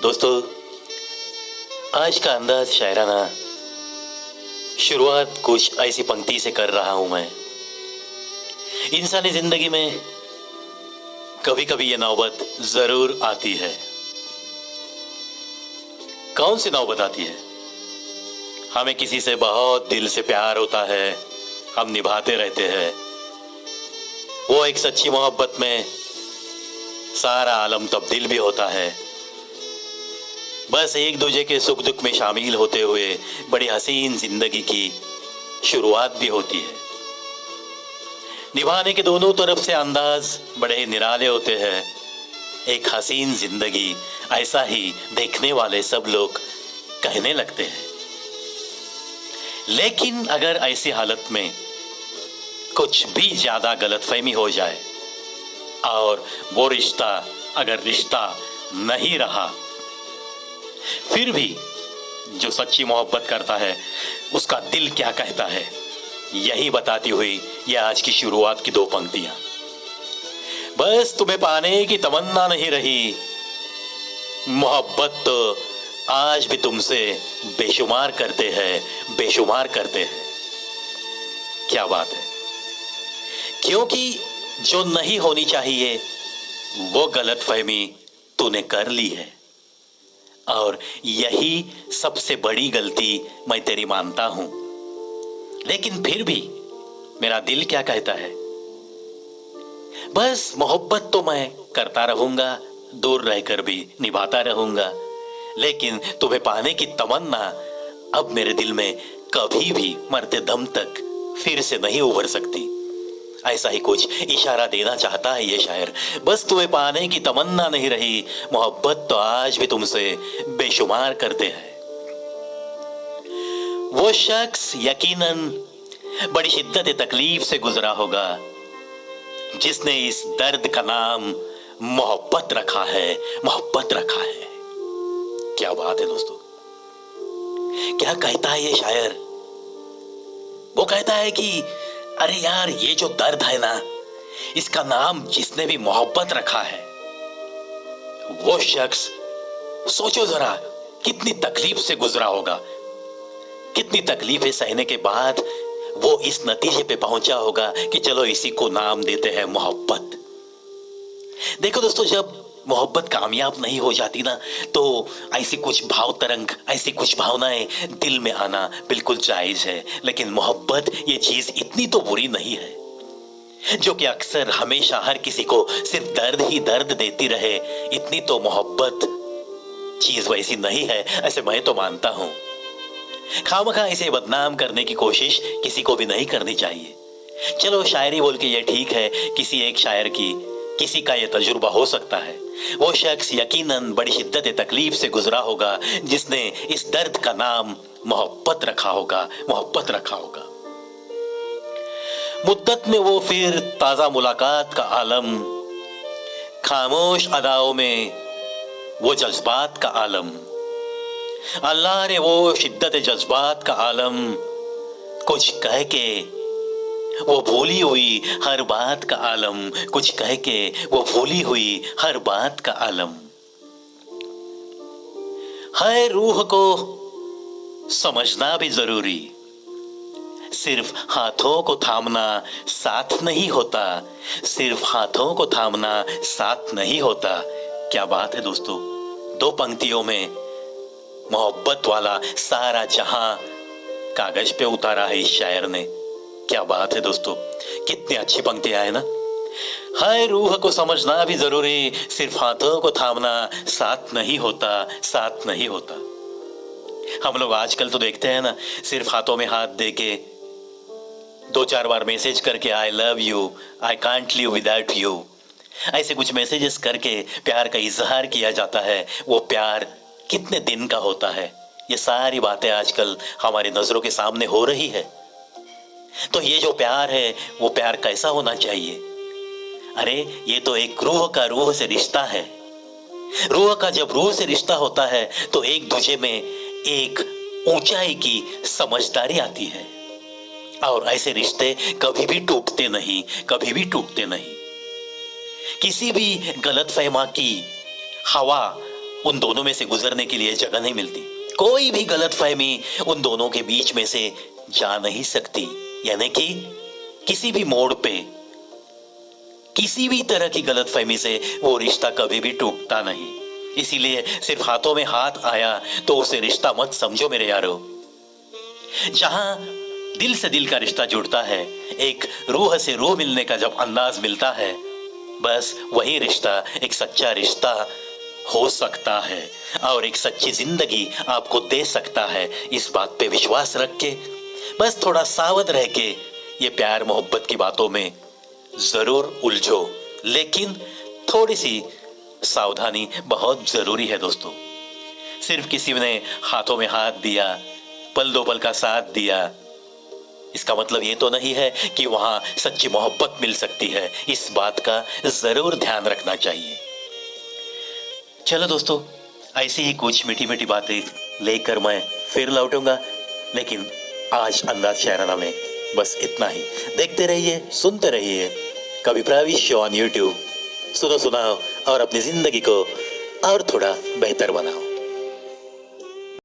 दोस्तों, आज का अंदाज शायराना शुरुआत कुछ ऐसी पंक्ति से कर रहा हूं मैं। इंसानी जिंदगी में कभी कभी ये नौबत जरूर आती है। कौन सी नौबत आती है? हमें किसी से बहुत दिल से प्यार होता है, हम निभाते रहते हैं। वो एक सच्ची मोहब्बत में सारा आलम तब्दील भी होता है। बस एक दूजे के सुख दुख में शामिल होते हुए बड़ी हसीन जिंदगी की शुरुआत भी होती है। निभाने के दोनों तरफ से अंदाज बड़े ही निराले होते हैं। एक हसीन जिंदगी, ऐसा ही देखने वाले सब लोग कहने लगते हैं। लेकिन अगर ऐसी हालत में कुछ भी ज्यादा गलतफहमी हो जाए और वो रिश्ता अगर रिश्ता नहीं रहा, फिर भी जो सच्ची मोहब्बत करता है उसका दिल क्या कहता है, यही बताती हुई ये आज की शुरुआत की दो पंक्तियां। बस तुम्हें पाने की तमन्ना नहीं रही, मोहब्बत तो आज भी तुमसे बेशुमार करते हैं, बेशुमार करते हैं। क्या बात है! क्योंकि जो नहीं होनी चाहिए वो गलतफहमी तूने कर ली है, और यही सबसे बड़ी गलती मैं तेरी मानता हूं। लेकिन फिर भी मेरा दिल क्या कहता है? बस मोहब्बत तो मैं करता रहूंगा, दूर रहकर भी निभाता रहूंगा, लेकिन तुम्हें पाने की तमन्ना अब मेरे दिल में कभी भी मरते दम तक फिर से नहीं उभर सकती। ऐसा ही कुछ इशारा देना चाहता है ये शायर। बस तुम्हें पाने की तमन्ना नहीं रही, मोहब्बत तो आज भी तुमसे बेशुमार करते हैं। वो शख्स यकीनन बड़ी शिद्दत तकलीफ से गुजरा होगा जिसने इस दर्द का नाम मोहब्बत रखा है, मोहब्बत रखा है। क्या बात है दोस्तों! क्या कहता है ये शायर? वो कहता है कि अरे यार, ये जो दर्द है ना, इसका नाम जिसने भी मोहब्बत रखा है, वो शख्स सोचो जरा कितनी तकलीफ से गुजरा होगा, कितनी तकलीफें सहने के बाद वो इस नतीजे पे पहुंचा होगा कि चलो इसी को नाम देते हैं मोहब्बत। देखो दोस्तों, जब मोहब्बत कामयाब नहीं हो जाती ना, तो ऐसी कुछ भाव तरंग, ऐसी कुछ भावनाएं दिल में आना बिल्कुल जायज है। लेकिन मोहब्बत ये चीज इतनी तो बुरी नहीं है जो कि अक्सर हमेशा हर किसी को सिर्फ दर्द ही दर्द देती रहे। इतनी तो मोहब्बत चीज वैसी नहीं है, ऐसे मैं तो मानता हूं। खामखा इसे बदनाम करने की कोशिश किसी को भी नहीं करनी चाहिए। चलो शायरी बोल के ये ठीक है, किसी एक शायर की किसी का ये तजुर्बा हो सकता है। वो शख्स यकीनन बड़ी शिद्दत तकलीफ से गुजरा होगा जिसने इस दर्द का नाम मोहब्बत रखा होगा, मोहब्बत रखा होगा। मुद्दत में वो फिर ताजा मुलाकात का आलम, खामोश अदाओं में वो जज्बात का आलम, अल्लाह ने वो शिद्दत जज्बात का आलम, कुछ कह के वो भूली हुई हर बात का आलम, कुछ कह के वो भूली हुई हर बात का आलम। है रूह को समझना भी जरूरी, सिर्फ हाथों को थामना साथ नहीं होता, सिर्फ हाथों को थामना साथ नहीं होता। क्या बात है दोस्तों! दो पंक्तियों में मोहब्बत वाला सारा जहां कागज पे उतारा है इस शायर ने। क्या बात है दोस्तों! कितनी अच्छी पंक्तियां है ना। हाय, रूह को समझना भी जरूरी, सिर्फ हाथों को थामना साथ नहीं होता, साथ नहीं होता। हम लोग आजकल तो देखते हैं ना, सिर्फ हाथों में हाथ देके दो चार बार मैसेज करके I love you, I can't live without you, ऐसे कुछ मैसेजेस करके प्यार का इजहार किया जाता है। वो प्यार कितने दिन का होता है, ये सारी बातें आजकल हमारी नजरों के सामने हो रही है। तो ये जो प्यार है वो प्यार कैसा होना चाहिए? अरे ये तो एक रूह का रूह से रिश्ता है। रूह का जब रूह से रिश्ता होता है तो एक दूसरे में एक ऊंचाई की समझदारी आती है, और ऐसे रिश्ते कभी भी टूटते नहीं, कभी भी टूटते नहीं। किसी भी गलतफहमी की हवा उन दोनों में से गुजरने के लिए जगह नहीं मिलती। कोई भी गलतफहमी उन दोनों के बीच में से जा नहीं सकती। यानी कि किसी भी मोड़ पे किसी भी तरह की गलतफहमी से वो रिश्ता कभी भी टूटता नहीं। इसीलिए सिर्फ हाथों में हाथ आया तो उसे रिश्ता मत समझो मेरे यारो। जहां दिल से दिल का रिश्ता जुड़ता है, एक रूह से रूह मिलने का जब अंदाज मिलता है, बस वही रिश्ता एक सच्चा रिश्ता हो सकता है और एक सच्ची जिंदगी आपको दे सकता है। इस बात पे विश्वास रख के बस थोड़ा सावध रह के ये प्यार मोहब्बत की बातों में जरूर उलझो, लेकिन थोड़ी सी सावधानी बहुत जरूरी है दोस्तों। सिर्फ किसी ने हाथों में हाथ दिया, पल दो पल का साथ दिया, इसका मतलब ये तो नहीं है कि वहां सच्ची मोहब्बत मिल सकती है। इस बात का जरूर ध्यान रखना चाहिए। चलो दोस्तों, ऐसी ही कुछ मीठी मीठी बातें लेकर मैं फिर लौटूंगा, लेकिन आज अंदाज शायराना में बस इतना ही। देखते रहिए, सुनते रहिए कविप्रावी शो ऑन यूट्यूब। सुनो सुनाओ और अपनी जिंदगी को और थोड़ा बेहतर बनाओ।